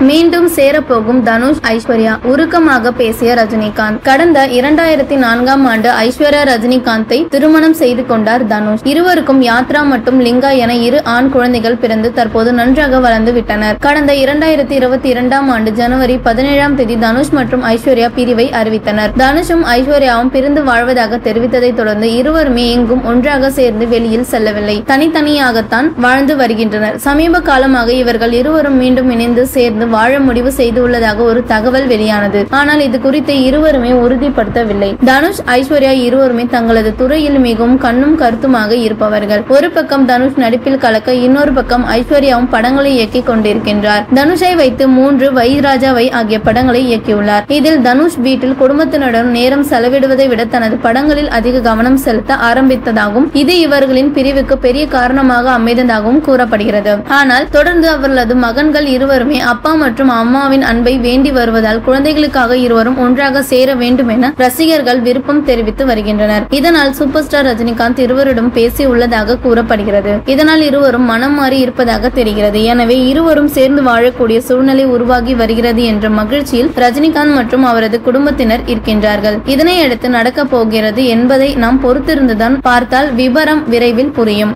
மீண்டும் சேரப்போகும் தனுஷ் ஐஸ்வர்யா உருக்கமாக பேசிய ரஜினிகாந்த். கடந்த 2004ஆம் ஆண்டு ஐஸ்வர்யா ரஜினிகாந்தை திருமணம் செய்து கொண்டார் தனுஷ். இருவருக்கும் யாத்ரா மற்றும் லிங்கா என 2 ஆண் குழந்தைகள் பிறந்து தற்போது நன்றாக வளர்ந்து விட்டனர். கடந்த 2022ஆம் ஆண்டு ஜனவரி 17ஆம் தேதி தனுஷ் மற்றும் ஐஸ்வர்யா பிரிவை அறிவித்தனர். தனுஷும் ஐஸ்வர்யாவும் பிரிந்து வாழ்வதாக தெரிவித்ததை தொடர்ந்து இருவருமே எங்கும் ஒன்றாக சேர்ந்து வெளியில் செல்லவில்லை, தனித்தனியாகத்தான் வாழ்ந்து வருகின்றனர். சமீப காலமாக இவர்கள் இருவரும் மீண்டும் இணைந்து சேர்ந்து வாழ முடிவு செய்துள்ளதாக ஒரு தகவல் வெளியானது. ஆனால் இது குறித்து இருவருமே உறுதிப்படுத்தவில்லை. தனுஷ் ஐஸ்வர்யா இருவருமே தங்களது துறையில் மிகவும் கண்ணும் கருத்துமாக இருப்பவர்கள். ஒரு பக்கம் தனுஷ் நடிப்பில் கலக்க, இன்னொரு பக்கம் ஐஸ்வர்யாவும் படங்களை இயக்கிக் கொண்டிருக்கின்றார். தனுஷை வைத்து 3 வைராஜாவை ஆகிய படங்களை இயக்கியுள்ளார். இதில் தனுஷ் வீட்டில் குடும்பத்தினருடன் நேரம் செலவிடுவதை விட தனது படங்களில் அதிக கவனம் செலுத்த ஆரம்பித்ததாகவும் இது இவர்களின் பிரிவுக்கு பெரிய காரணமாக அமைந்ததாகவும் கூறப்படுகிறது. ஆனால் தொடர்ந்து அவர்களது மகன்கள் இருவருமே அப்பா மற்றும் அம்மாவின் அன்பை வேண்டி வருவதால் குழந்தைகளுக்காக இருவரும் ஒன்றாக சேர வேண்டும் என ரசிகர்கள் விருப்பம் தெரிவித்து வருகின்றனர். இதனால் சூப்பர் ஸ்டார் ரஜினிகாந்த் இருவரிடம் பேசி உள்ளதாக கூறப்படுகிறது. இதனால் இருவரும் மனம் மாறி இருப்பதாக தெரிகிறது. எனவே இருவரும் சேர்ந்து வாழக்கூடிய சூழ்நிலை உருவாகி வருகிறது என்ற மகிழ்ச்சியில் ரஜினிகாந்த் மற்றும் அவரது குடும்பத்தினர் இருக்கின்றார்கள். இதனை அடுத்து நடக்க போகிறது என்பதை நாம் பொறுத்திருந்துதான் பார்த்தால் விபரம் விரைவில் புரியும்.